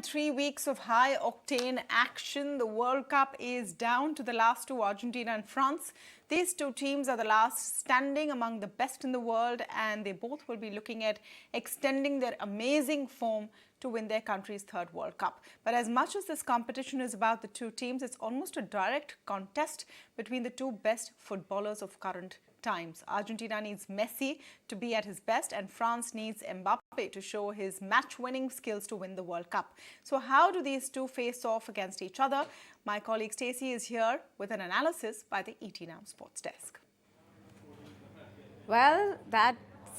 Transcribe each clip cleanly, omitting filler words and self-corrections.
3 weeks of high-octane action. The World Cup is down to the last two, Argentina and France. These two teams are the last standing among the best in the world, and they both will be looking at extending their amazing form to win their country's third World Cup. But as much as this competition is about the two teams, it's almost a direct contest between the two best footballers of current times. Argentina needs Messi to be at his best, and France needs Mbappe to show his match-winning skills to win the World Cup. So how do these two face off against each other? My colleague Stacey is here with an analysis by the ET Now Sports Desk. Well, that's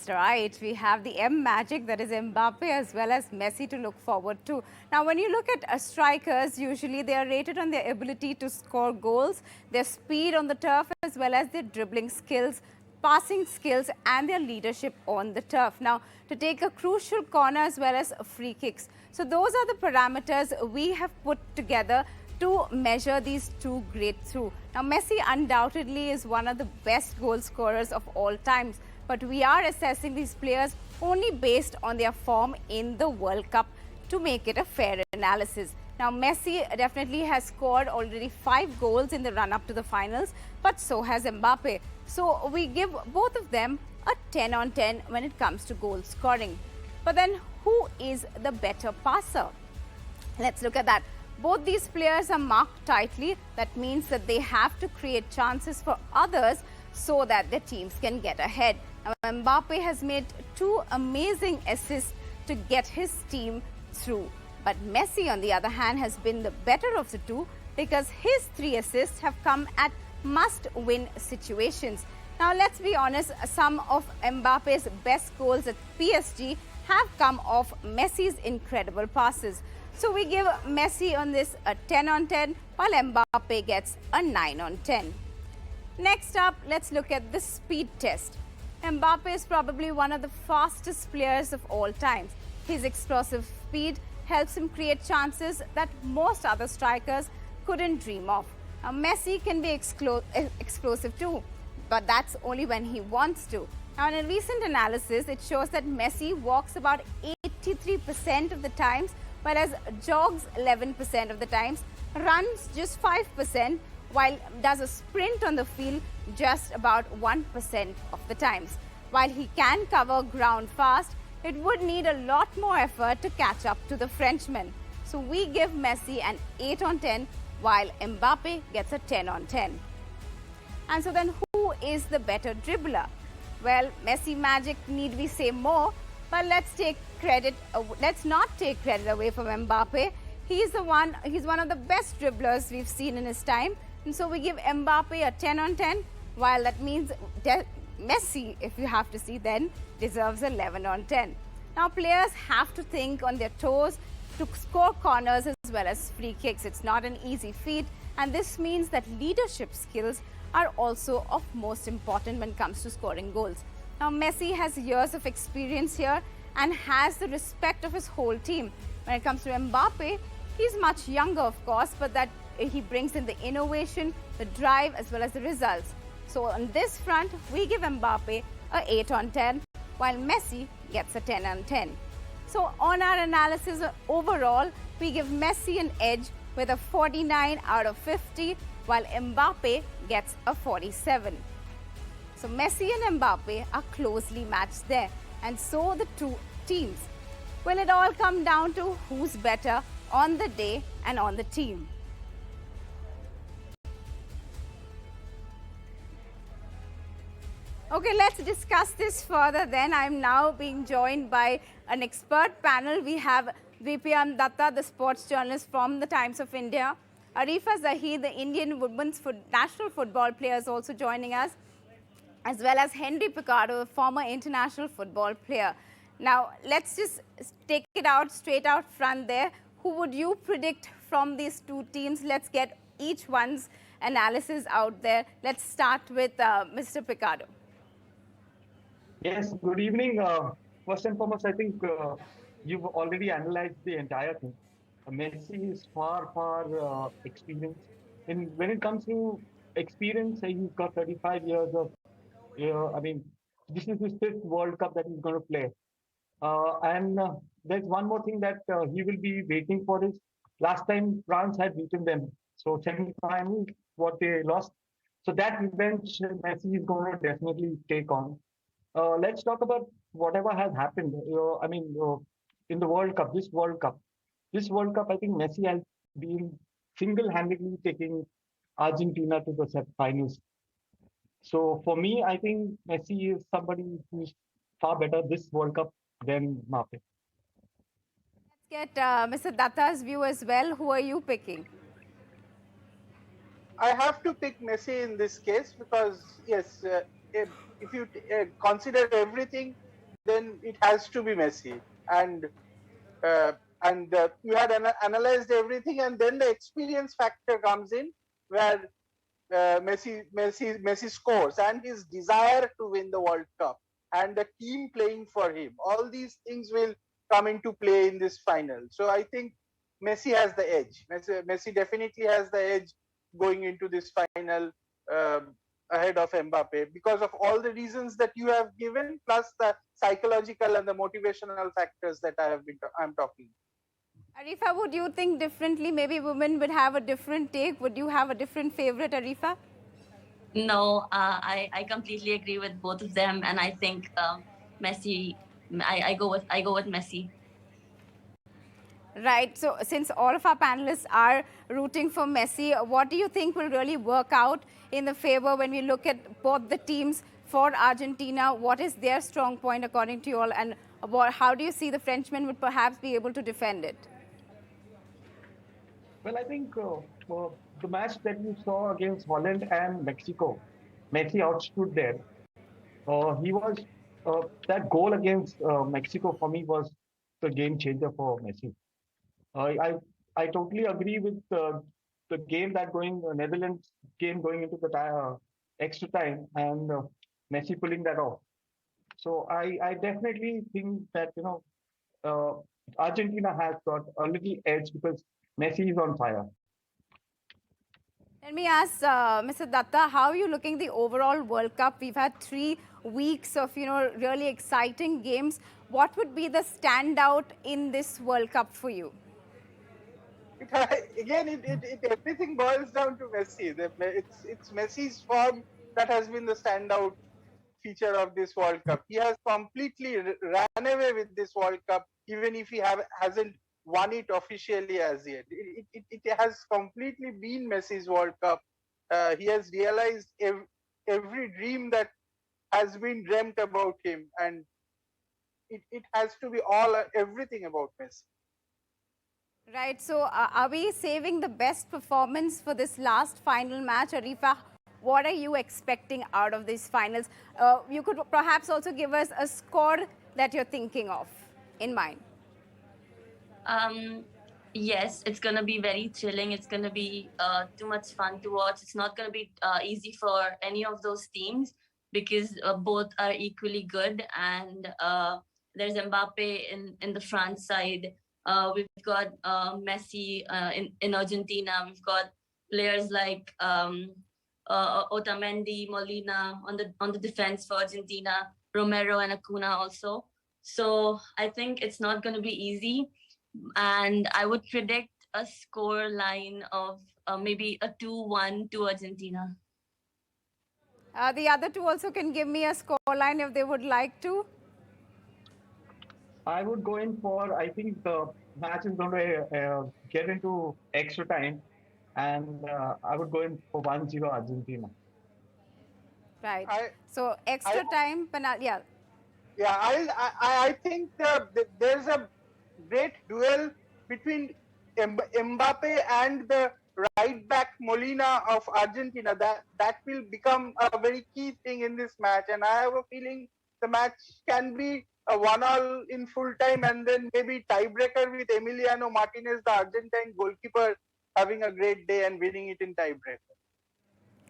right. We have the M magic, that is Mbappe, as well as Messi to look forward to. Now, when you look at strikers, usually they are rated on their ability to score goals, their speed on the turf, as well as their dribbling skills, passing skills, and their leadership on the turf. Now, to take a crucial corner as well as free kicks. So those are the parameters we have put together to measure these two greats through. Now, Messi undoubtedly is one of the best goal scorers of all times, but we are assessing these players only based on their form in the World Cup to make it a fair analysis. Now, Messi definitely has scored already 5 goals in the run-up to the finals, but so has Mbappe. So we give both of them a 10 on 10 when it comes to goal scoring. But then, who is the better passer? Let's look at that. Both these players are marked tightly. That means that they have to create chances for others so that their teams can get ahead. Now, Mbappe has made 2 amazing assists to get his team through. But Messi, on the other hand, has been the better of the two because his 3 assists have come at must-win situations. Now, let's be honest, some of Mbappe's best goals at PSG have come off Messi's incredible passes. So we give Messi on this a 10 on 10, while Mbappe gets a 9 on 10. Next up, let's look at the speed test. Mbappe is probably one of the fastest players of all times. His explosive speed helps him create chances that most other strikers couldn't dream of. Now, Messi can be explosive too, but that's only when he wants to. Now, in a recent analysis, it shows that Messi walks about 83% of the times, whereas jogs 11% of the times, runs just 5%, while does a sprint on the field just about 1% of the times. While he can cover ground fast, it would need a lot more effort to catch up to the Frenchman. So we give Messi an 8 on 10, while Mbappe gets a 10 on 10. And so then, who is the better dribbler? Well, Messi magic, need we say more? But let's not take credit away from Mbappe. He's one of the best dribblers we've seen in his time. And so we give Mbappe a 10 on 10, while that means Messi, if you have to see then, deserves 11 on 10. Now, players have to think on their toes to score corners as well as free kicks. It's not an easy feat, and this means that leadership skills are also of most important when it comes to scoring goals. Now, Messi has years of experience here and has the respect of his whole team. When it comes to Mbappe, he's much younger, of course, but that he brings in the innovation, the drive, as well as the results. So on this front, we give Mbappe a 8 on 10, while Messi gets a 10 on 10. So on our analysis overall, we give Messi an edge with a 49 out of 50, while Mbappe gets a 47. So Messi and Mbappe are closely matched there, and so the two teams. Will it all come down to who's better on the day and on the team? Okay, let's discuss this further then. I'm now being joined by an expert panel. We have VPM Datta, the sports journalist from the Times of India. Arifa Zahid, the Indian women's national football player, is also joining us, as well as Henry Picardo, the former international football player. Now, let's just take it out straight out front there. Who would you predict from these two teams? Let's get each one's analysis out there. Let's start with Mr. Picardo. Yes, good evening. First and foremost, I think you've already analyzed the entire thing. Messi is far experienced. And when it comes to experience, he's got 35 years of, I mean, this is his 5th World Cup that he's going to play. And there's one more thing that he will be waiting for is last time France had beaten them. So semi-final, what they lost. So that revenge Messi is going to definitely take on. Let's talk about whatever has happened. In the World Cup, this World Cup, I think Messi has been single-handedly taking Argentina to the finals. So for me, I think Messi is somebody who's far better this World Cup than Mbappe. Let's get Mr. Datta's view as well. Who are you picking? I have to pick Messi in this case because yes, if you consider everything, then it has to be Messi, and uh, you had analyzed everything, and then the experience factor comes in where Messi scores, and his desire to win the World Cup and the team playing for him. All these things will come into play in this final. So I think Messi has the edge. Messi definitely has the edge going into this final ahead of Mbappe because of all the reasons that you have given, plus the psychological and the motivational factors that I'm talking. Arifa, would you think differently? Maybe women would have a different take. Would you have a different favorite, Arifa? No, I completely agree with both of them, and I think Messi. I go with Messi. Right. So, since all of our panelists are rooting for Messi, what do you think will really work out in the favor when we look at both the teams for Argentina? What is their strong point according to you all, and how do you see the Frenchmen would perhaps be able to defend it? Well, I think the match that you saw against Holland and Mexico, Messi outstood there. He was that goal against Mexico for me was the game changer for Messi. I totally agree with the game that going Netherlands game going into the extra time and Messi pulling that off. So I definitely think that Argentina has got a little edge because Messi is on fire. Let me ask Mr. Datta, how are you looking the overall World Cup? We've had 3 weeks of really exciting games. What would be the standout in this World Cup for you? Everything boils down to Messi. It's Messi's form that has been the standout feature of this World Cup. He has completely ran away with this World Cup, even if he hasn't won it officially as yet. It has completely been Messi's World Cup. He has realized every dream that has been dreamt about him, and it has to be everything about Messi. Right. So, are we saving the best performance for this last final match? Arifa, what are you expecting out of these finals? You could perhaps also give us a score that you're thinking of in mind. Yes, it's going to be very thrilling. It's going to be too much fun to watch. It's not going to be easy for any of those teams because both are equally good. And there's Mbappe in the France side. We've got Messi in Argentina. We've got players like Otamendi, Molina on the defense for Argentina, Romero and Acuna also. So I think it's not going to be easy. And I would predict a score line of maybe a 2-1 to Argentina. The other two also can give me a score line if they would like to. I would go in for, I think the match is going to get into extra time, and I would go in for 1-0 Argentina. Right. So extra time, penalty. Yeah. Yeah, I think there's a great duel between Mbappe and the right back Molina of Argentina. That will become a very key thing in this match, and I have a feeling the match can be a 1-1 in full time, and then maybe tiebreaker with Emiliano Martinez, the Argentine goalkeeper, having a great day and winning it in tiebreaker.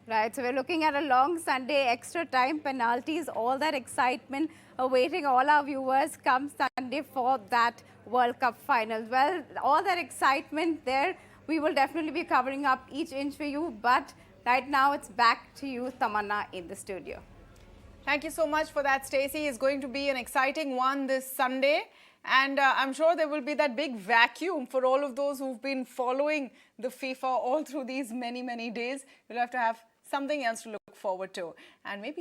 Right, so we're looking at a long Sunday, extra time, penalties, all that excitement awaiting all our viewers come Sunday for that World Cup final. Well, all that excitement there, we will definitely be covering up each inch for you. But right now, it's back to you, Tamanna, in the studio. Thank you so much for that, Stacey. It's going to be an exciting one this Sunday. And I'm sure there will be that big vacuum for all of those who've been following the FIFA all through these many, many days. You'll have to have something else to look forward to. And maybe